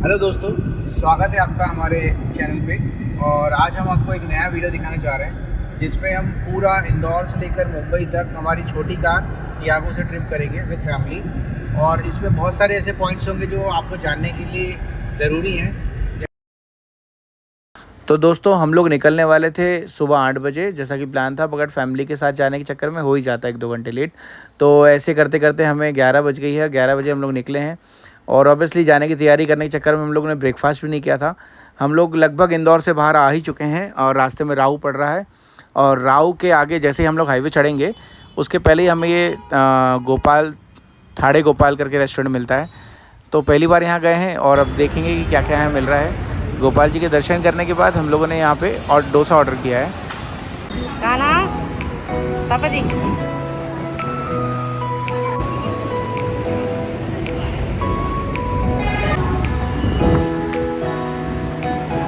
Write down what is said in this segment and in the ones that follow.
Hello दोस्तों, स्वागत है आपका हमारे चैनल पे। और आज हम आपको एक नया वीडियो दिखाने जा रहे हैं जिसमें हम पूरा इंदौर से लेकर मुंबई तक हमारी छोटी कार टियागो से ट्रिप करेंगे विद फैमिली। और इसमें बहुत सारे ऐसे पॉइंट्स होंगे जो आपको जानने के लिए ज़रूरी हैं। तो दोस्तों, हम लोग निकलने वाले थे सुबह 8 बजे जैसा कि प्लान था, मगर फैमिली के साथ जाने के चक्कर में हो ही जाता है 1-2 घंटे लेट। तो ऐसे करते करते हमें 11 बज गई है। 11 बजे हम लोग निकले हैं और ऑब्वियसली जाने की तैयारी करने के चक्कर में हम लोगों ने ब्रेकफास्ट भी नहीं किया था। हम लोग लगभग इंदौर से बाहर आ ही चुके हैं और रास्ते में राऊ पड़ रहा है। और राऊ के आगे जैसे ही हम लोग हाईवे चढ़ेंगे उसके पहले ही हमें ये गोपाल ठाड़े गोपाल करके रेस्टोरेंट मिलता है। तो पहली बार यहाँ गए हैं और अब देखेंगे कि क्या क्या यहाँ मिल रहा है। गोपाल जी के दर्शन करने के बाद हम लोगों ने यहाँ पे और डोसा ऑर्डर किया है। गाना पापा जी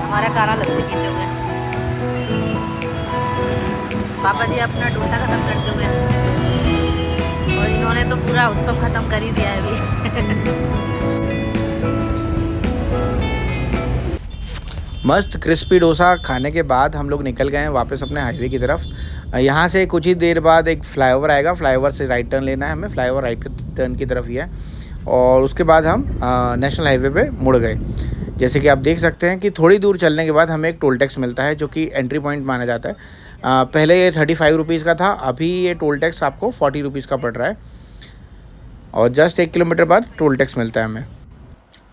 हमारा काला लस्सी पीते हुए पापा जी अपना डोसा खत्म करते हुए, और इन्होंने तो पूरा उत्पम खत्म कर ही दिया है अभी। मस्त क्रिस्पी डोसा खाने के बाद हम लोग निकल गए हैं वापस अपने हाईवे की तरफ। यहाँ से कुछ ही देर बाद एक फ्लाईओवर आएगा, फ्लाईओवर से राइट टर्न लेना है हमें। फ्लाईओवर राइट टर्न की तरफ ही है और उसके बाद हम नेशनल हाईवे पे मुड़ गए। जैसे कि आप देख सकते हैं कि थोड़ी दूर चलने के बाद हमें एक टोल टैक्स मिलता है जो कि एंट्री पॉइंट माना जाता है। पहले ये 35 रुपीज़ का था, अभी ये टोल टैक्स आपको 40 रुपीज़ का पड़ रहा है और जस्ट 1 किलोमीटर बाद टोल टैक्स मिलता है हमें।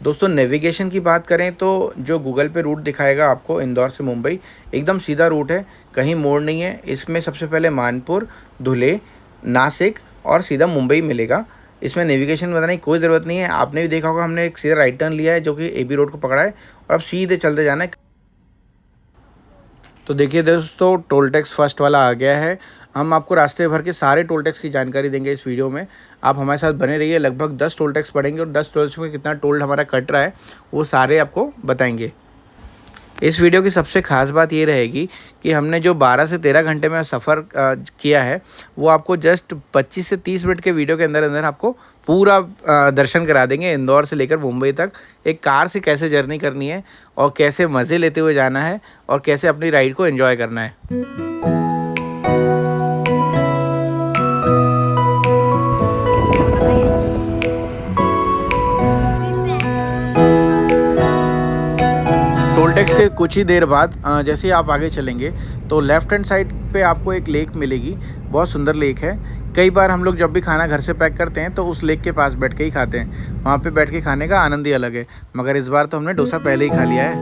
दोस्तों, नेविगेशन की बात करें तो जो गूगल पे रूट दिखाएगा आपको इंदौर से मुंबई, एकदम सीधा रूट है, कहीं मोड़ नहीं है। इसमें सबसे पहले मानपुर, धुले, नासिक और सीधा मुंबई मिलेगा। इसमें नेविगेशन बताने की कोई ज़रूरत नहीं है। आपने भी देखा होगा, हमने एक सीधा राइट टर्न लिया है जो कि एबी रोड को पकड़ा है और अब सीधे चलते जाना है। तो देखिए दोस्तों, टोल टैक्स फर्स्ट वाला आ गया है। हम आपको रास्ते भर के सारे टोल टैक्स की जानकारी देंगे इस वीडियो में। आप हमारे साथ बने रहिए। लगभग 10 टोल टैक्स पड़ेंगे और 10 टोल टैक्स में कितना टोल हमारा कट रहा है वो सारे आपको बताएंगे। इस वीडियो की सबसे ख़ास बात ये रहेगी कि हमने जो 12 से 13 घंटे में सफ़र किया है वो आपको जस्ट 25 से 30 मिनट के वीडियो के अंदर अंदर आपको पूरा दर्शन करा देंगे। इंदौर से लेकर मुंबई तक एक कार से कैसे जर्नी करनी है और कैसे मज़े लेते हुए जाना है और कैसे अपनी राइड को एंजॉय करना है। टोल टैक्स के कुछ ही देर बाद जैसे ही आप आगे चलेंगे तो लेफ़्ट हैंड साइड पे आपको एक लेक मिलेगी। बहुत सुंदर लेक है। कई बार हम लोग जब भी खाना घर से पैक करते हैं तो उस लेक के पास बैठ के ही खाते हैं। वहाँ पे बैठ के खाने का आनंद ही अलग है। मगर इस बार तो हमने डोसा पहले ही खा लिया है।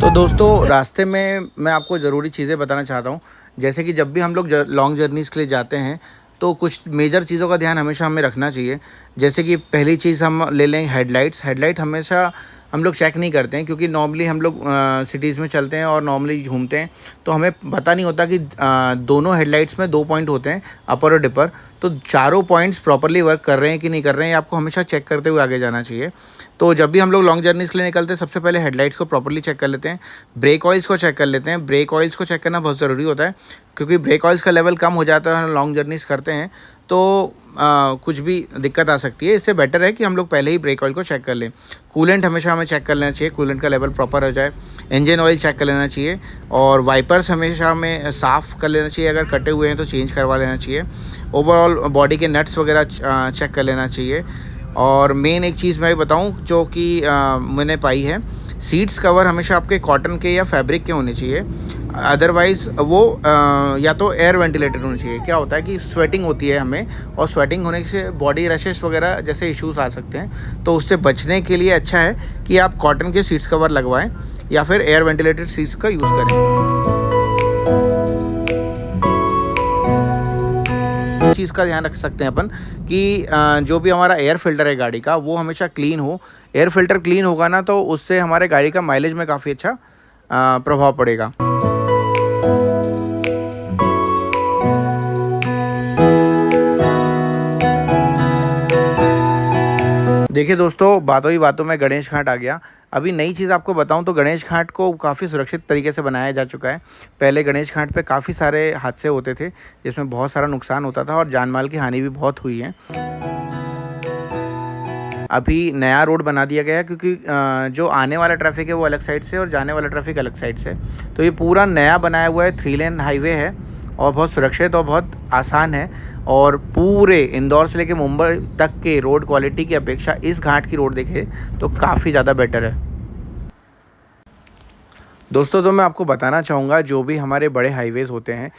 तो दोस्तों, रास्ते में मैं आपको ज़रूरी चीज़ें बताना चाहता हूँ। जैसे कि जब भी हम लोग लॉन्ग जर्नीज़ के लिए जाते हैं तो कुछ मेजर चीज़ों का ध्यान हमेशा हमें रखना चाहिए। जैसे कि पहली चीज़ हम ले लें हेडलाइट्स। हेडलाइट हमेशा हम लोग चेक नहीं करते हैं क्योंकि नॉर्मली हम लोग सिटीज़ में चलते हैं और नॉर्मली घूमते हैं तो हमें पता नहीं होता कि दोनों हेडलाइट्स में 2 पॉइंट होते हैं, अपर और डिपर। तो चारों पॉइंट्स प्रॉपर्ली वर्क कर रहे हैं कि नहीं कर रहे हैं, आपको हमेशा चेक करते हुए आगे जाना चाहिए। तो जब भी हम लोग लॉन्ग जर्नीज़ के लिए निकलते हैं सबसे पहले हेडलाइट्स को प्रॉपर्ली चेक कर लेते हैं। ब्रेक ऑयल्स को चेक कर लेते हैं। ब्रेक ऑयल्स को चेक करना बहुत ज़रूरी होता है क्योंकि ब्रेक ऑयल्स का लेवल कम हो जाता है, लॉन्ग जर्नीज़ करते हैं तो कुछ भी दिक्कत आ सकती है। इससे बेटर है कि हम लोग पहले ही ब्रेक ऑयल को चेक कर लें। कूलेंट हमेशा हमें चेक कर लेना चाहिए, कूलेंट का लेवल प्रॉपर हो जाए। इंजन ऑयल चेक कर लेना चाहिए और वाइपर्स हमेशा हमें साफ़ कर लेना चाहिए। अगर कटे हुए हैं तो चेंज करवा लेना चाहिए। ओवरऑल बॉडी के नट्स वगैरह चेक कर लेना चाहिए। और मेन एक चीज़ मैं बताऊँ जो कि मैंने पाई है, सीट्स कवर हमेशा आपके कॉटन के या फैब्रिक के होने चाहिए। अदरवाइज़ वो या तो एयर वेंटिलेटेड होना चाहिए। क्या होता है कि स्वेटिंग होती है हमें और स्वेटिंग होने से बॉडी रशेस वगैरह जैसे इश्यूज़ आ सकते हैं। तो उससे बचने के लिए अच्छा है कि आप कॉटन के सीट्स कवर लगवाएं या फिर एयर वेंटिलेटेड सीट्स का यूज़ करें। चीज़ का ध्यान रख सकते हैं अपन कि जो भी हमारा एयर फ़िल्टर है गाड़ी का वो हमेशा क्लीन हो। एयर फ़िल्टर क्लीन होगा ना तो उससे हमारे गाड़ी का माइलेज में काफ़ी अच्छा प्रभाव पड़ेगा। देखिए दोस्तों, बातों ही बातों में गणेश घाट आ गया। अभी नई चीज़ आपको बताऊं तो गणेश घाट को काफ़ी सुरक्षित तरीके से बनाया जा चुका है। पहले गणेश घाट पे काफ़ी सारे हादसे होते थे जिसमें बहुत सारा नुकसान होता था और जान माल की हानि भी बहुत हुई है। अभी नया रोड बना दिया गया है, क्योंकि जो आने वाला ट्रैफिक है वो अलग साइड से और जाने वाला ट्रैफिक अलग साइड से। तो ये पूरा नया बनाया हुआ है, 3 लेन हाईवे है और बहुत सुरक्षित और बहुत आसान है। और पूरे इंदौर से लेकर मुंबई तक के रोड क्वालिटी की अपेक्षा इस घाट की रोड देखें तो काफ़ी ज़्यादा बेटर है। दोस्तों, तो मैं आपको बताना चाहूँगा, जो भी हमारे बड़े हाईवेज़ होते हैं,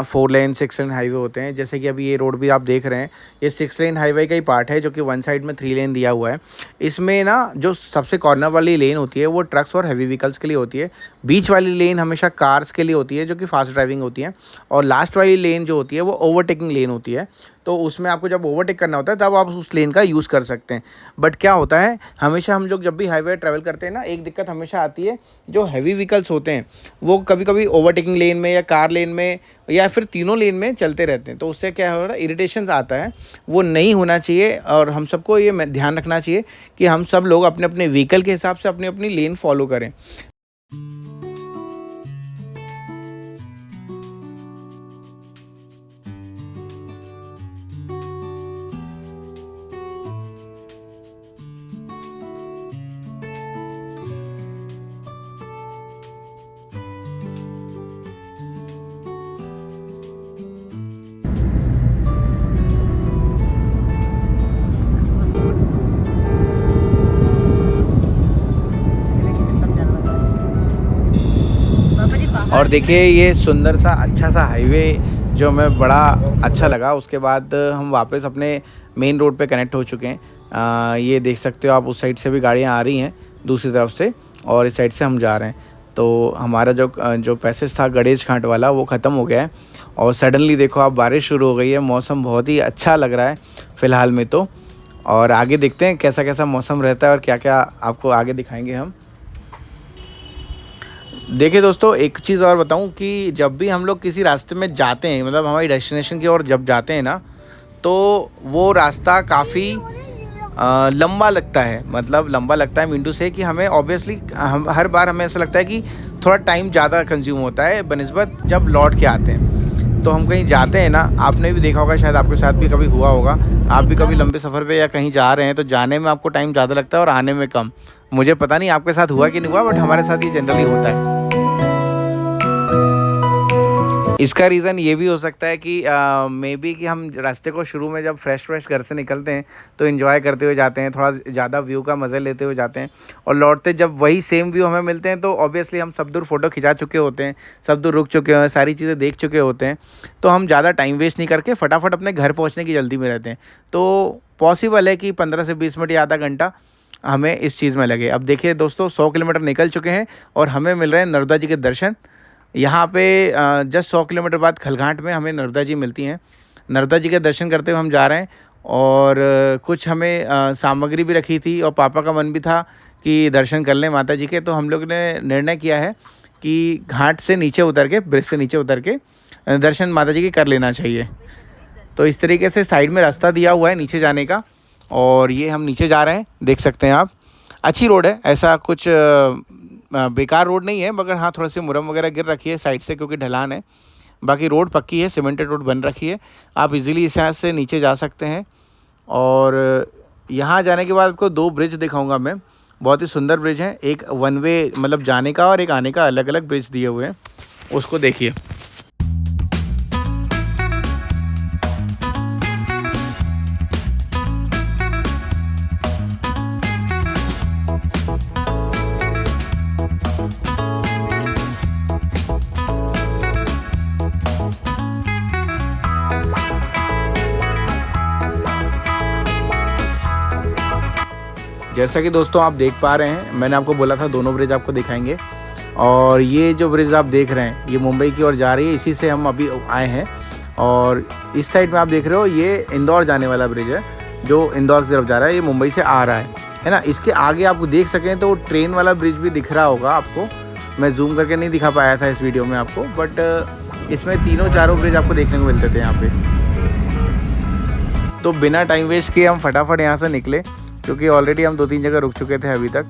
4 लेन 6 लेन हाईवे होते हैं, जैसे कि अभी ये रोड भी आप देख रहे हैं, ये 6 लेन हाईवे का ही पार्ट है, जो कि वन साइड में 3 लेन दिया हुआ है। इसमें ना जो सबसे कॉर्नर वाली लेन होती है वो ट्रक्स और हैवी व्हीकल्स के लिए होती है। बीच वाली लेन हमेशा कार्स के लिए होती है, जो कि फास्ट ड्राइविंग होती है। और लास्ट वाली लेन जो होती है वो ओवरटेकिंग लेन होती है। तो उसमें आपको जब ओवरटेक करना होता है तब आप उस लेन का यूज़ कर सकते हैं। बट क्या होता है, हमेशा हम लोग जब भी हाईवे ट्रैवल करते हैं ना, एक दिक्कत हमेशा आती है, जो हैवी व्हीकल्स होते हैं वो कभी कभी ओवरटेकिंग लेन में या कार लेन में या फिर तीनों लेन में चलते रहते हैं। तो उससे क्या हो रहा है, इरिटेशन आता है, वो नहीं होना चाहिए। और हम सबको ये ध्यान रखना चाहिए कि हम सब लोग अपने अपने व्हीकल के हिसाब से अपनी अपनी लेन फॉलो करें। और देखिए ये सुंदर सा अच्छा सा हाईवे जो हमें बड़ा अच्छा लगा। उसके बाद हम वापस अपने मेन रोड पे कनेक्ट हो चुके हैं। ये देख सकते हो आप, उस साइड से भी गाड़ियाँ आ रही हैं दूसरी तरफ से, और इस साइड से हम जा रहे हैं। तो हमारा जो पैसेज था गणेश घाट वाला वो ख़त्म हो गया है। और सडनली देखो आप, बारिश शुरू हो गई है। मौसम बहुत ही अच्छा लग रहा है फ़िलहाल में तो। और आगे देखते हैं कैसा कैसा मौसम रहता है और क्या क्या आपको आगे दिखाएंगे हम। देखिए दोस्तों, एक चीज़ और बताऊं कि जब भी हम लोग किसी रास्ते में जाते हैं, मतलब हमारी डेस्टिनेशन की ओर जब जाते हैं ना, तो वो रास्ता काफ़ी लंबा लगता है। मतलब लंबा लगता है मीन टू से कि हमें ऑब्वियसली हम हर बार हमें ऐसा लगता है कि थोड़ा टाइम ज़्यादा कंज्यूम होता है बनिस्बत जब लौट के आते हैं। तो हम कहीं जाते हैं ना, आपने भी देखा होगा, शायद आपके साथ भी कभी हुआ होगा, आप भी कभी लंबे सफ़र पे या कहीं जा रहे हैं तो जाने में आपको टाइम ज़्यादा लगता है और आने में कम। मुझे पता नहीं आपके साथ हुआ कि नहीं हुआ, बट हमारे साथ ये जनरली होता है। इसका रीज़न ये भी हो सकता है कि मे बी कि हम रास्ते को शुरू में जब फ्रेश घर से निकलते हैं तो एंजॉय करते हुए जाते हैं, थोड़ा ज़्यादा व्यू का मज़े लेते हुए जाते हैं, और लौटते जब वही सेम व्यू हमें मिलते हैं तो ऑब्वियसली हम सब दूर फ़ोटो खिंचा चुके होते हैं, सब दूर रुक चुके हैं, सारी चीज़ें देख चुके होते हैं। तो हम ज़्यादा टाइम वेस्ट नहीं करके फटाफट अपने घर पहुँचने की जल्दी में रहते हैं। तो पॉसिबल है कि 15 से 20 मिनट या आधा घंटा हमें इस चीज़ में लगे। अब देखिए दोस्तों, 100 किलोमीटर निकल चुके हैं और हमें मिल रहे हैं नर्मदा जी के दर्शन। यहाँ पे जस्ट 100 किलोमीटर बाद खलघाट में हमें नर्मदा जी मिलती हैं। नर्मदा जी के दर्शन करते हुए हम जा रहे हैं। और कुछ हमें सामग्री भी रखी थी और पापा का मन भी था कि दर्शन कर लें माता जी के। तो हम लोग ने निर्णय किया है कि घाट से नीचे उतर के, ब्रिज से नीचे उतर के दर्शन माता जी के कर लेना चाहिए। तो इस तरीके से साइड में रास्ता दिया हुआ है नीचे जाने का, और ये हम नीचे जा रहे हैं, देख सकते हैं आप। अच्छी रोड है, ऐसा कुछ बेकार रोड नहीं है, मगर हाँ थोड़ा सी मुरम वगैरह गिर रखी है साइड से क्योंकि ढलान है। बाकी रोड पक्की है, सीमेंटेड रोड बन रखी है, आप इजीली इस यहाँ से नीचे जा सकते हैं। और यहाँ जाने के बाद आपको 2 ब्रिज दिखाऊंगा मैं, बहुत ही सुंदर ब्रिज हैं। एक वन वे मतलब जाने का और एक आने का, अलग अलग ब्रिज दिए हुए हैं, उसको देखिए। जैसा कि दोस्तों आप देख पा रहे हैं, मैंने आपको बोला था दोनों ब्रिज आपको दिखाएंगे। और ये जो ब्रिज आप देख रहे हैं ये मुंबई की ओर जा रही है, इसी से हम अभी आए हैं। और इस साइड में आप देख रहे हो ये इंदौर जाने वाला ब्रिज है, जो इंदौर की तरफ जा रहा है, ये मुंबई से आ रहा है ना। इसके आगे आपको देख सकें तो ट्रेन वाला ब्रिज भी दिख रहा होगा आपको। मैं जूम करके नहीं दिखा पाया था इस वीडियो में आपको, बट इसमें तीनों चारों ब्रिज आपको देखने को मिलते थे यहाँ पे। तो बिना टाइम वेस्ट किए हम फटाफट यहाँ से निकले, क्योंकि ऑलरेडी हम 2-3 जगह रुक चुके थे अभी तक।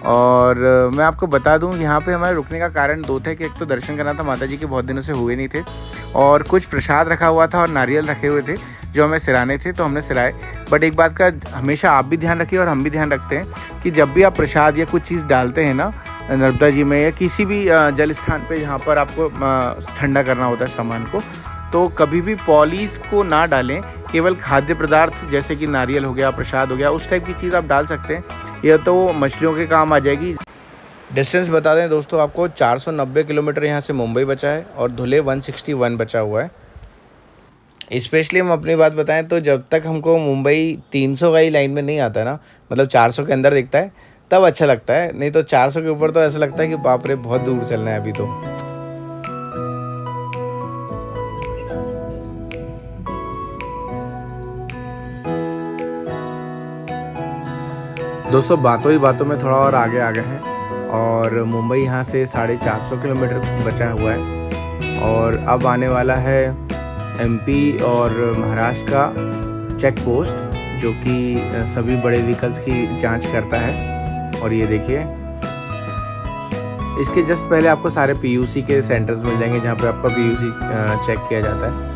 और मैं आपको बता दूं, यहाँ पे हमारे रुकने का कारण 2 थे कि एक तो दर्शन करना था माता जी के, बहुत दिनों से हुए नहीं थे, और कुछ प्रसाद रखा हुआ था और नारियल रखे हुए थे। जो हमें सिराने थे तो हमने सिराए। बट एक बात का हमेशा आप भी ध्यान रखिए और हम भी ध्यान रखते हैं कि जब भी आप प्रसाद या कुछ चीज़ डालते हैं ना नर्मदा जी में या किसी भी जल स्थान पे जहाँ पर आपको ठंडा करना होता है सामान को, तो कभी भी पॉलिश को ना डालें। केवल खाद्य पदार्थ जैसे कि नारियल हो गया, प्रसाद हो गया, उस टाइप की चीज़ आप डाल सकते हैं। यह तो मछलियों के काम आ जाएगी। डिस्टेंस बता दें दोस्तों आपको, 490 किलोमीटर यहाँ से मुंबई बचा है और धुले 161 बचा हुआ है। स्पेशली हम अपनी बात बताएं तो जब तक हमको मुंबई 300 का ही लाइन में नहीं आता ना, मतलब 400 के अंदर दिखता है, तब अच्छा लगता है। नहीं तो 400 के ऊपर तो ऐसा लगता है कि बाप रे बहुत दूर चलना है अभी तो। दोस्तों बातों ही बातों में थोड़ा और आगे आ गए हैं और मुंबई यहाँ से 450 किलोमीटर बचा हुआ है और अब आने वाला है एमपी और महाराष्ट्र का चेक पोस्ट, जो कि सभी बड़े व्हीकल्स की जांच करता है। और ये देखिए, इसके जस्ट पहले आपको सारे पीयूसी के सेंटर्स मिल जाएंगे जहाँ पे आपका पीयूसी चेक किया जाता है।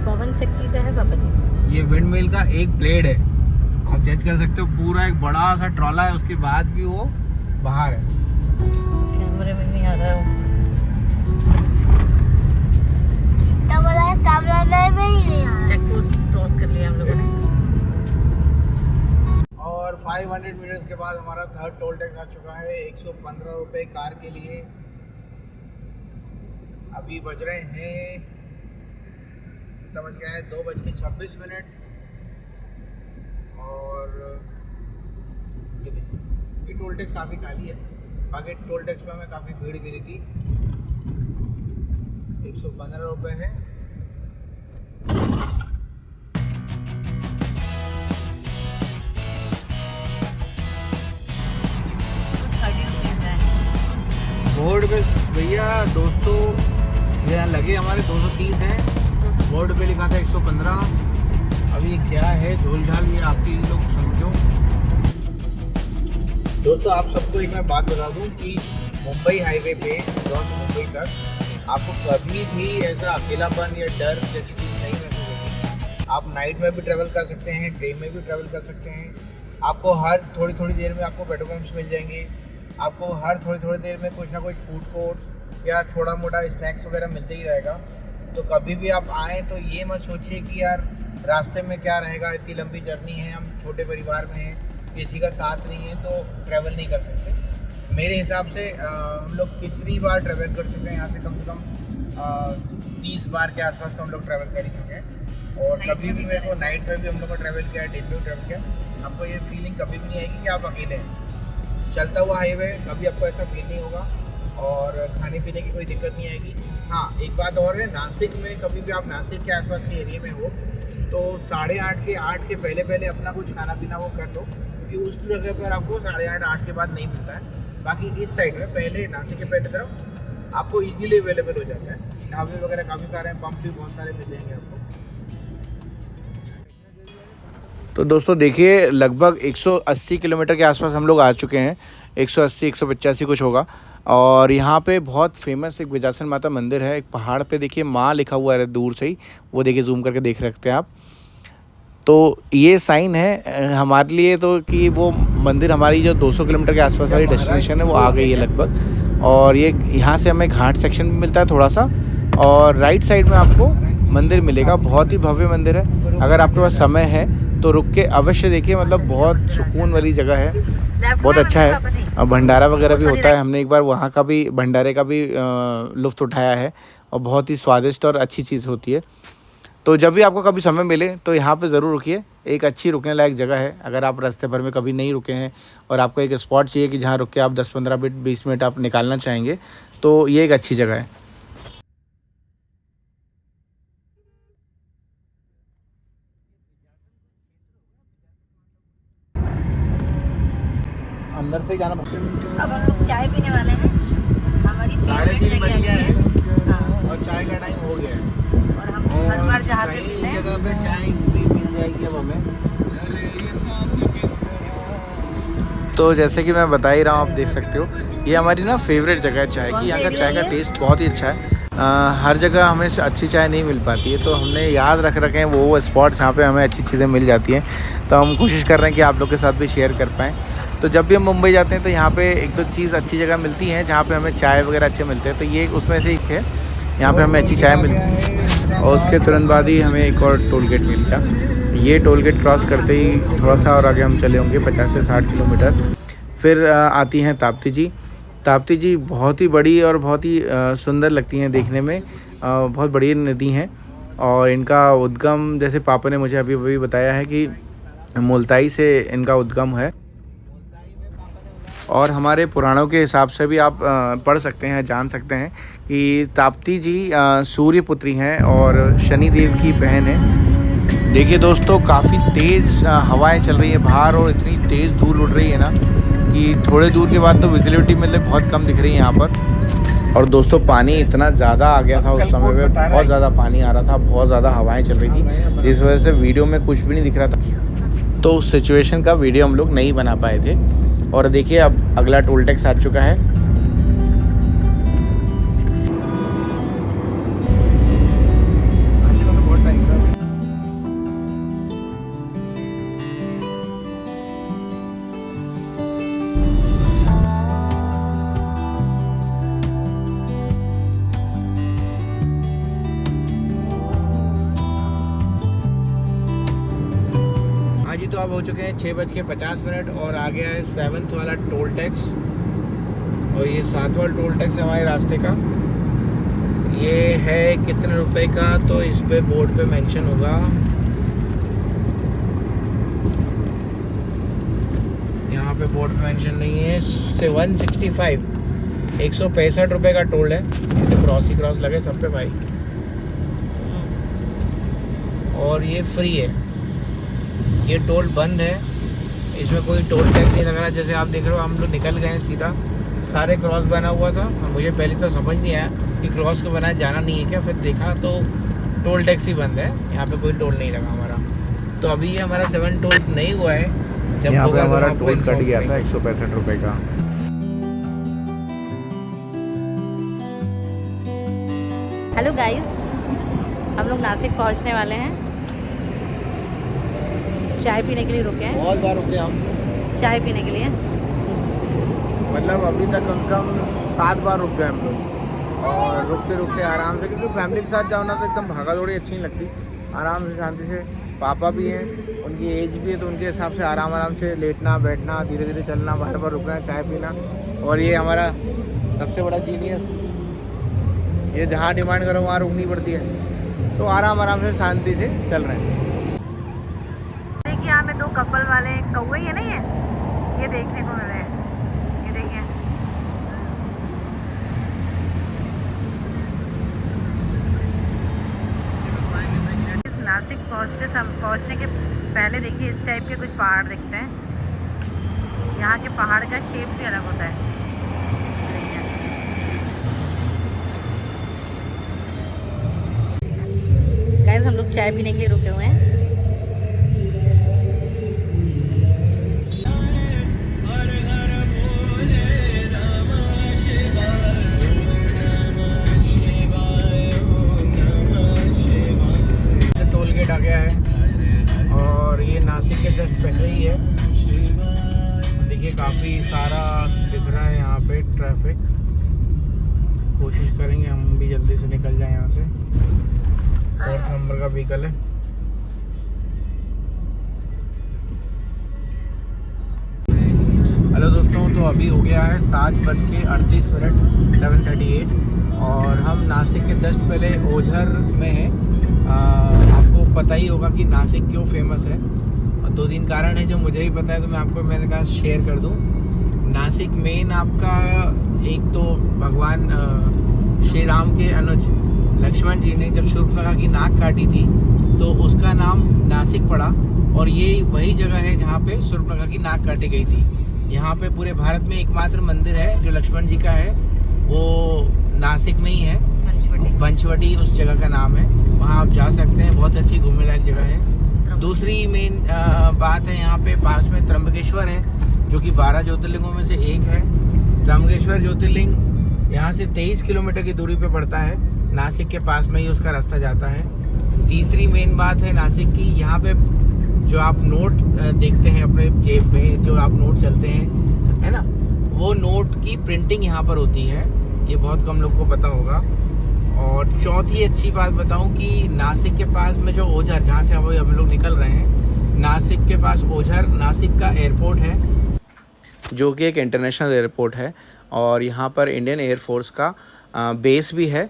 पवन चक्की का है पापा जी। ये विंड मिल का एक ब्लेड है, आप जज कर सकते हो। पूरा एक बड़ा सा ट्रॉला है, उसके बाद भी वो बाहर है। कैमरे में नहीं आ रहा है चेक पोस्ट क्रॉस कर लिया हम लोगों ने। और 500 मीटर्स के बाद हमारा थर्ड टोल टैक्स आ चुका है, 115 रुपये कार के लिए। अभी बज रहे हैं, कितना बज गया है, 2:26 और ये देखिए, ये टोल टैक्स काफ़ी खाली है। बाकी टोल टैक्स में हमें काफ़ी भीड़ गिरी थी। 115 रुपये है। बोर्ड पे भैया 200 यहाँ लगे, हमारे 230 हैं। बोर्ड पे लिखा था 115। अभी क्या है झोल झाल, ये आपके लोग समझो। दोस्तों आप सबको एक मैं बात बता दूं कि मुंबई हाईवे पे इंदौर से मुंबई तक आपको कभी भी ऐसा अकेलापन या डर जैसी चीज़ नहीं महसूस होगी। आप नाइट में भी ट्रैवल कर सकते हैं, डे में भी ट्रैवल कर सकते हैं। आपको हर थोड़ी थोड़ी देर में आपको पेट्रोल पंप्स मिल जाएंगे। आपको हर थोड़ी देर में कुछ ना कुछ फूड कोर्ट्स या छोटा मोटा स्नैक्स वगैरह मिलते ही रहेगा। तो कभी भी आप आएँ तो ये मत सोचिए कि यार रास्ते में क्या रहेगा, इतनी लंबी जर्नी है, हम छोटे परिवार में हैं, किसी का साथ नहीं है तो ट्रैवल नहीं कर सकते। मेरे हिसाब से हम लोग कितनी बार ट्रैवल कर चुके हैं, यहाँ से कम 30 बार के आसपास तो हम लोग ट्रैवल कर ही चुके हैं। और कभी भी मेरे को नाइट में भी हम लोग को ट्रैवल किया, डे में भी ट्रैवल किया, आपको ये फीलिंग कभी भी नहीं आएगी कि आप अकेले हैं। चलता हुआ हाईवे, कभी आपको ऐसा फील नहीं होगा और खाने पीने की कोई दिक्कत नहीं आएगी। हाँ एक बात और है, नासिक में कभी भी आप नासिक के आसपास के एरिया में हो तो 8:30 के 8 के पहले अपना कुछ खाना पीना वो कर लो, क्योंकि उस जगह पर आपको 8:30 8 के बाद नहीं मिलता है। बाकी इस साइड में पहले, नासिक के पहले तरफ आपको इजीली अवेलेबल हो जाता है। ढाबे वगैरह काफ़ी सारे हैं, पंप भी बहुत सारे मिल जाएंगे आपको। तो दोस्तों देखिए, लगभग 180 किलोमीटर के आसपास हम लोग आ चुके हैं, 180 185 कुछ होगा। और यहाँ पे बहुत फेमस एक विजासन माता मंदिर है, एक पहाड़ पे देखिए माँ लिखा हुआ है दूर से ही, वो देखिए जूम करके देख रखते हैं आप। तो ये साइन है हमारे लिए तो कि वो मंदिर हमारी जो 200 किलोमीटर के आसपास वाली डेस्टिनेशन है वो आ गई है लगभग। और ये यहाँ से हमें घाट सेक्शन भी मिलता है थोड़ा सा, और राइट साइड में आपको मंदिर मिलेगा। बहुत ही भव्य मंदिर है, अगर आपके पास समय है तो रुक के अवश्य देखिए, मतलब बहुत सुकून वाली जगह है, बहुत अच्छा है। और भंडारा वगैरह भी होता है, हमने एक बार वहाँ का भी भंडारे का भी लुत्फ़ उठाया है और बहुत ही स्वादिष्ट और अच्छी चीज़ होती है। तो जब भी आपको कभी समय मिले तो यहाँ पे ज़रूर रुकिए, एक अच्छी रुकने लायक जगह है। अगर आप रास्ते भर में कभी नहीं रुके हैं और आपको एक स्पॉट चाहिए कि जहाँ रुक के आप 10-15 मिनट 20 मिनट आप निकालना चाहेंगे, तो ये एक अच्छी जगह है। अंदर से जाना पड़ता। अब हम लोग चाय पीने वाले हैं, हमारी 3:30 बज गया है हाँ। और चाय का टाइम हो गया है। और हर बार जहाँ से पीते हैं। जगह पे चाय फ्री मिल जाएगी अब हमें। तो जैसे कि मैं बता ही रहा हूँ, आप देख सकते हो ये हमारी ना फेवरेट जगह है चाय की। यहाँ का चाय का टेस्ट बहुत ही अच्छा है। हर जगह हमें अच्छी चाय नहीं मिल पाती है, तो हमने याद रख रखे हैं वो स्पॉट्स जहाँ पे हमें अच्छी चीज़ें मिल जाती हैं। तो हम कोशिश कर रहे हैं कि आप लोग के साथ भी शेयर कर पाएँ। तो जब भी हम मुंबई जाते हैं तो यहाँ पे एक दो चीज़ अच्छी जगह मिलती हैं जहाँ पे हमें चाय वगैरह अच्छे मिलते हैं। तो ये उसमें से एक है, यहाँ पे हमें अच्छी चाय मिलती है। और उसके तुरंत बाद ही हमें एक और टोल गेट मिल गया। ये टोल गेट क्रॉस करते ही थोड़ा सा और आगे हम चले होंगे 50 से 60 किलोमीटर, फिर आती हैं ताप्ती जी। ताप्ती जी बहुत ही बड़ी और बहुत ही सुंदर लगती हैं देखने में। बहुत बड़ी नदी हैं और इनका उद्गम, जैसे पापा ने मुझे अभी अभी बताया है कि मुल्ताई से इनका उद्गम है। और हमारे पुराणों के हिसाब से भी आप पढ़ सकते हैं, जान सकते हैं कि ताप्ती जी सूर्य पुत्री हैं और शनि देव की बहन है। देखिए दोस्तों, काफ़ी तेज़ हवाएं चल रही है बाहर और इतनी तेज़ धूल उड़ रही है ना कि थोड़े दूर के बाद तो विजिबिलिटी मतलब बहुत कम दिख रही है यहाँ पर। और दोस्तों पानी इतना ज़्यादा आ गया था उस समय पे, बहुत ज़्यादा पानी आ रहा था, बहुत ज़्यादा हवाएं चल रही थी, जिस वजह से वीडियो में कुछ भी नहीं दिख रहा था। तो उस सिचुएशन का वीडियो हम लोग नहीं बना पाए थे। और देखिए अब अगला टोल टैक्स आ चुका है। जी तो अब हो चुके हैं 6:50 और आ गया है 7th वाला टोल टैक्स। और ये 7वां टोल टैक्स है हमारे रास्ते का। ये है कितने रुपए का, तो इस पे बोर्ड पे मेंशन होगा। यहाँ पे बोर्ड पे मेंशन नहीं है। 165 165 रुपये का टोल है। तो क्रॉस ही क्रॉस लगे सब पे भाई। और ये फ्री है, ये टोल बंद है, इसमें कोई टोल टैक्स नहीं लग रहा। जैसे आप देख रहे हो हम लोग निकल गए हैं सीधा, सारे क्रॉस बना हुआ था। मुझे पहले तो समझ नहीं आया कि क्रॉस को बनाया जाना नहीं है क्या, फिर देखा तो टोल टैक्स ही बंद है, यहाँ पे कोई टोल नहीं लगा हमारा। तो अभी ये हमारा 7 टोल नहीं हुआ है, जब यहाँ पे हमारा टोल कट गया था 165 रुपये का। हेलो गाइस, हम लोग नासिक पहुंचने वाले हैं। चाय पीने के लिए रुके हैं। बहुत बार रुके हम चाय पीने के लिए, मतलब अभी तक कम से कम 7 बार रुक गए हम लोग। और रुकते रुकते आराम से, क्योंकि फैमिली के साथ जाओ ना तो एकदम भागा दौड़ी अच्छी नहीं लगती। आराम से शांति से, पापा भी हैं, उनकी एज भी है, तो उनके हिसाब से आराम से लेटना बैठना, धीरे धीरे चलना, बार बार रुकना, चाय पीना। और ये हमारा सबसे बड़ा जीनियस, ये जहाँ डिमांड करो वहाँ रुकनी पड़ती है। तो आराम से शांति से चल रहे हैं। यहाँ में 2 कपल वाले कौवे है नहीं है, ये देखने को मिल रहे हैं। ये देखिए, नासिक पहुँचने के पहले देखिए इस टाइप के कुछ पहाड़ दिखते हैं। यहाँ के पहाड़ का शेप भी अलग होता है। गाइस, हम लोग चाय पीने के लिए रुके हुए हैं। आ गया है और ये नासिक के जस्ट पहले ही है। देखिए काफ़ी सारा दिख रहा है यहाँ पे ट्रैफिक। कोशिश करेंगे हम भी जल्दी से निकल जाए यहाँ से। 4th नंबर का व्हीकल है। हेलो दोस्तों, तो अभी हो गया है 7:38 7:38 और हम नासिक के जस्ट पहले ओझर में हैं। आपको पता ही होगा कि नासिक क्यों फेमस है, और 2-3 कारण है जो मुझे भी पता है, तो मैं आपको मेरे पास शेयर कर दूं। नासिक मेन आपका एक तो भगवान श्री राम के अनुज लक्ष्मण जी ने जब शूर्पणखा की नाक काटी थी तो उसका नाम नासिक पड़ा। और ये वही जगह है जहाँ पे शूर्पणखा की नाक काटी गई थी। यहाँ पे पूरे भारत में एकमात्र मंदिर है जो लक्ष्मण जी का है, वो नासिक में ही है। पंचवटी उस जगह का नाम है। वहाँ आप जा सकते हैं, बहुत अच्छी घूमने लायक जगह है। दूसरी मेन बात है यहाँ पे पास में त्र्यंबकेश्वर है, जो कि 12 ज्योतिर्लिंगों में से एक है। त्र्यंबकेश्वर ज्योतिर्लिंग यहाँ से 23 किलोमीटर की दूरी पे पड़ता है, नासिक के पास में ही उसका रास्ता जाता है। तीसरी मेन बात है नासिक की, यहाँ पे जो आप नोट देखते हैं अपने जेब में, जो आप नोट चलते हैं, है ना, वो नोट की प्रिंटिंग यहाँ पर होती है। ये बहुत कम लोग को पता होगा। और चौथी अच्छी बात बताऊं कि नासिक के पास में जो ओझर, जहाँ से हम लोग निकल रहे हैं, नासिक के पास ओझर नासिक का एयरपोर्ट है, जो कि एक इंटरनेशनल एयरपोर्ट है। और यहाँ पर इंडियन एयरफोर्स का बेस भी है।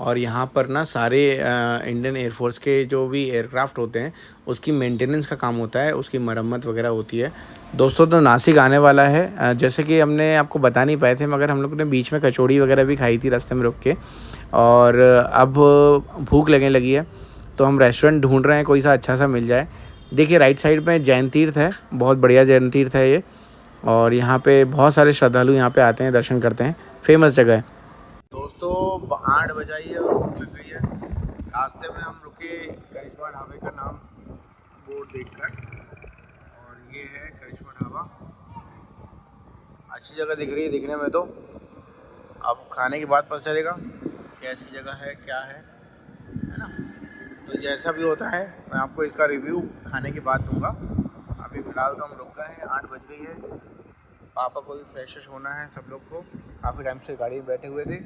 और यहाँ पर ना सारे इंडियन एयरफोर्स के जो भी एयरक्राफ्ट होते हैं उसकी मेंटेनेंस का काम होता है, उसकी मरम्मत वगैरह होती है। दोस्तों तो नासिक आने वाला है, जैसे कि हमने आपको बता नहीं पाए थे, मगर हम लोग ने बीच में कचौड़ी वगैरह भी खाई थी रास्ते में रुक के। और अब भूख लगने लगी है तो हम रेस्टोरेंट ढूंढ रहे हैं, कोई सा अच्छा सा मिल जाए। देखिए राइट साइड में जैन तीर्थ है, बहुत बढ़िया जैन तीर्थ है ये। और यहाँ पे बहुत सारे श्रद्धालु यहाँ पे आते हैं, दर्शन करते हैं, फेमस जगह है। दोस्तों 8 बजाई है और भूख लग गई है। रास्ते में हम रुके करिश्मा ढाबे का नाम बोर्ड देखकर, और ये है करिश्मा ढाबा। अच्छी जगह दिख रही है दिखने में, तो अब खाने के बाद पता चलेगा कैसी जगह है, क्या है ना। तो जैसा भी होता है मैं आपको इसका रिव्यू खाने के बाद दूंगा। अभी फ़िलहाल तो हम रुक गए हैं, 8 बज गई है। पापा को भी फ्रेश होना है, सब लोग को काफ़ी टाइम से गाड़ी में बैठे हुए थे।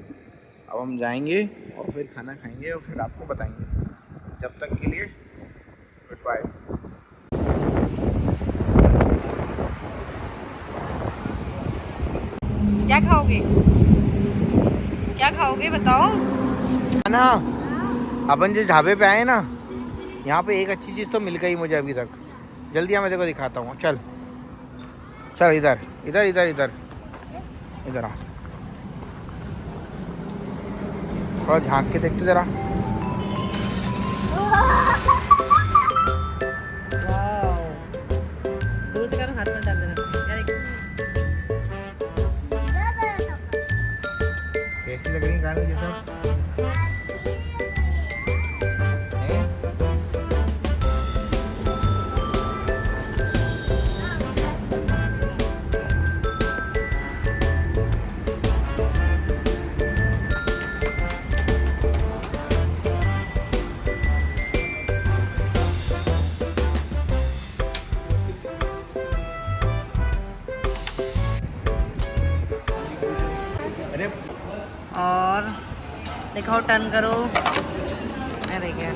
अब हम जाएंगे और फिर खाना खाएंगे और फिर आपको बताएंगे। जब तक के लिए गुड बाय। क्या खाओगे, क्या खाओगे बताओ ना। अपन जिस ढाबे पे आए ना, यहाँ पे एक अच्छी चीज़ तो मिल गई मुझे अभी तक। जल्दी मैं तेरे को दिखाता हूँ, चल चल इधर इधर इधर इधर इधर आ, थोड़ा झांक के देखते जरा। दूर से हाथ में डाल देना। कैसी लग रही खाने ये सब? और दिखाओ, टर्न करो। अरे क्या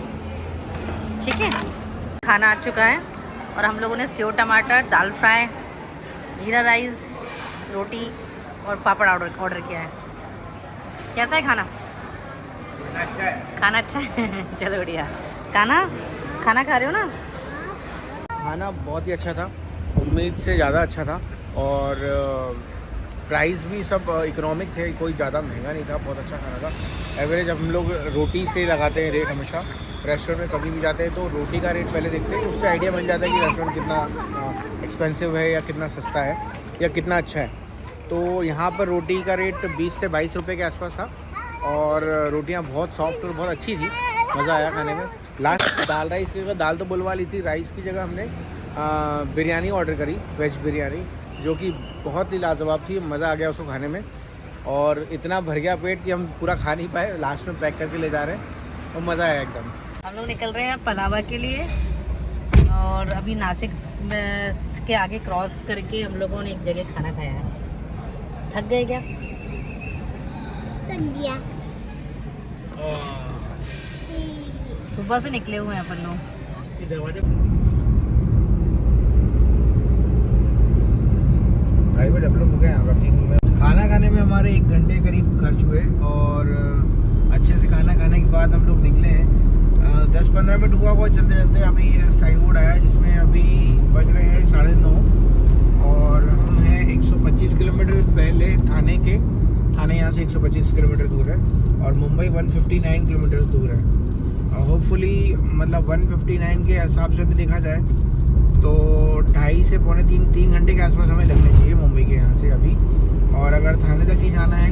ठीक है। खाना आ चुका है और हम लोगों ने सेव टमाटर, दाल फ्राई, जीरा राइस, रोटी और पापड़ ऑर्डर किया है। कैसा है खाना? अच्छा है। खाना अच्छा है चलो बढ़िया। खाना खा रहे हो ना? खाना बहुत ही अच्छा था, उम्मीद से ज़्यादा अच्छा था। और प्राइस भी सब इकोनॉमिक थे, कोई ज़्यादा महंगा नहीं था, बहुत अच्छा खाना था। एवरेज हम लोग रोटी से लगाते हैं रेट हमेशा। रेस्टोरेंट में कभी भी जाते हैं तो रोटी का रेट पहले देखते हैं, उससे आइडिया मिल जाता है कि रेस्टोरेंट कितना एक्सपेंसिव है या कितना सस्ता है या कितना अच्छा है। तो यहाँ पर रोटी का रेट 20 से 22 रुपये के आसपास था और रोटियाँ बहुत सॉफ्ट और बहुत अच्छी थी, मज़ा आया खाने में। लास्ट दाल राइस की जगह दाल तो बुलवा ली थी, राइस की जगह हमने बिरयानी ऑर्डर करी, वेज बिरयानी, जो कि बहुत ही लाजवाब थी, मज़ा आ गया उसको खाने में। और इतना भर गया पेट कि हम पूरा खा नहीं पाए, लास्ट में पैक करके ले जा रहे हैं और मज़ा आया एकदम। हम लोग निकल रहे हैं पलावा के लिए और अभी नासिक के आगे क्रॉस करके हम लोगों ने एक जगह खाना खाया है। थक गए क्या? थक गया। सुबह से निकले हुए हैं अपन लोग। खाना खाने में हमारे 1 घंटे करीब खर्च हुए और अच्छे से खाना खाने के बाद हम लोग निकले हैं। 10-15 मिनट हुआ वो चलते चलते। अभी साइन बोर्ड आया जिसमें अभी बज रहे हैं 9:30 और हम हैं 125 किलोमीटर पहले थाने के। थाने यहाँ से 125 किलोमीटर दूर है और मुंबई 159 किलोमीटर दूर है। होपफुली मतलब 159 के हिसाब से भी देखा जाए तो 2.5 से पौने 3 घंटे के आसपास हमें लगने चाहिए मुंबई के यहाँ से अभी। और अगर थाने तक ही जाना है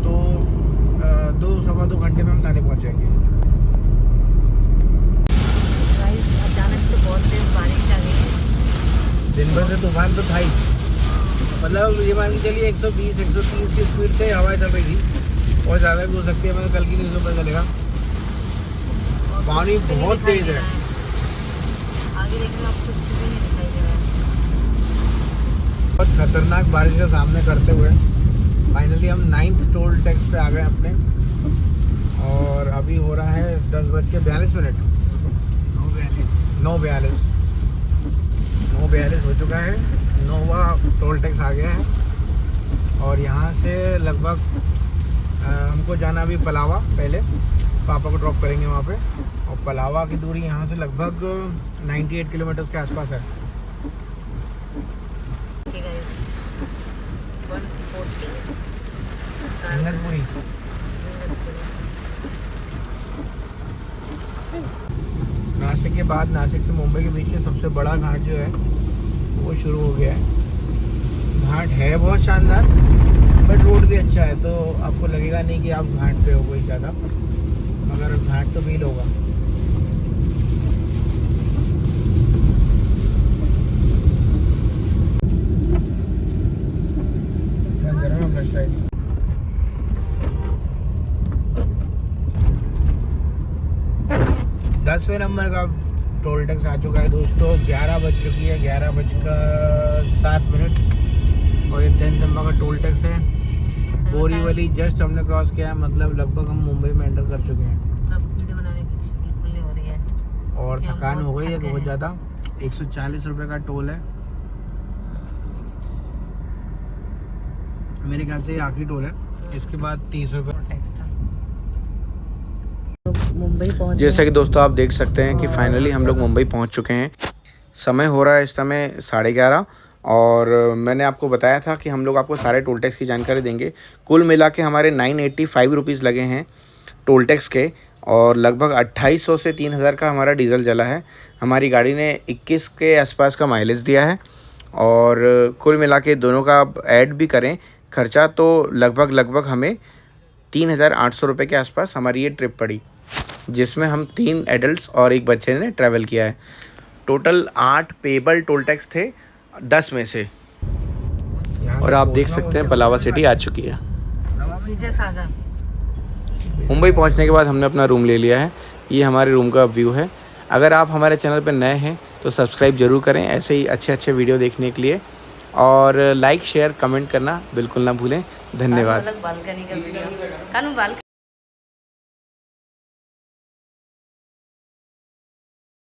तो 2 सवा 2 घंटे में हम थाने पहुँच जाएंगे। दिन भर से तूफान तो था ही, मतलब ये मान के चलिए 120-130 की स्पीड से हवा चल रही थी और ज़्यादा भी हो सकती है, मतलब कल की न्यूज़ में पता चलेगा। पानी बहुत तेज है। आगे देखने में आपको कुछ भी नहीं दिखाई दे रहा है। बहुत खतरनाक बारिश का सामना करते हुए फाइनली हम 9th टोल टैक्स पे आ गए अपने, और अभी हो रहा है 10:42 9:42 हो चुका है। 9वां टोल टैक्स आ गया है और यहाँ से लगभग हमको जाना अभी पलावा, पहले पापा को ड्रॉप करेंगे वहाँ पे, और पलावा की दूरी यहाँ से लगभग 98 किलोमीटर के आसपास है। अंगदपुरी नासिक के बाद, नासिक से मुंबई के बीच में सबसे बड़ा घाट जो है वो शुरू हो गया है। घाट है बहुत शानदार, बट रोड भी अच्छा है, तो आपको लगेगा नहीं कि आप घाट पे हो कोई ज़्यादा, मगर घाट तो फील होगा। फ्लैशलाइट 10वें नंबर का टोल टैक्स आ चुका है दोस्तों। 11 बज चुकी है, 11:07 और ये 10th नंबर का टोल टैक्स है। बोरीवली जस्ट हमने क्रॉस किया है, मतलब लगभग हम मुंबई में एंटर कर चुके हैं। अब वीडियो बनाने की इच्छा बिल्कुल नहीं हो रही है और कि हम थकान हो गई है थके बहुत हैं। ज़्यादा। 140 रुपये का टोल है, मेरे ख्याल से ये आखिरी टोल है, इसके बाद 30 रुपये टैक्स था। मुंबई पहुंच जैसा कि दोस्तों आप देख सकते हैं कि फाइनली हम लोग मुंबई पहुंच चुके हैं। समय हो रहा है इस समय 11:30 और मैंने आपको बताया था कि हम लोग आपको सारे टोल टैक्स की जानकारी देंगे। कुल मिला के हमारे 985 रुपीज़ लगे हैं टोल टैक्स के, और लगभग 2800 से 3000 का हमारा डीजल जला है। हमारी गाड़ी ने 21 के आसपास का माइलेज दिया है, और कुल मिला के दोनों का आप ऐड भी करें खर्चा तो लगभग हमें 3800 रुपये के आसपास हमारी ये ट्रिप पड़ी, जिसमें हम 3 एडल्ट्स और 1 बच्चे ने ट्रैवल किया है। टोटल 8 पेबल टोल टैक्स थे 10 में से। और आप देख सकते हैं पलावा सिटी आ चुकी है। विजय सागर। मुंबई पहुंचने के बाद हमने अपना रूम ले लिया है। ये हमारे रूम का व्यू है। अगर आप हमारे चैनल पर नए हैं तो सब्सक्राइब ज़रूर करें ऐसे ही अच्छे वीडियो देखने के लिए, और लाइक शेयर कमेंट करना बिल्कुल ना भूलें। धन्यवाद। बालकनी का वीडियो कानू बाल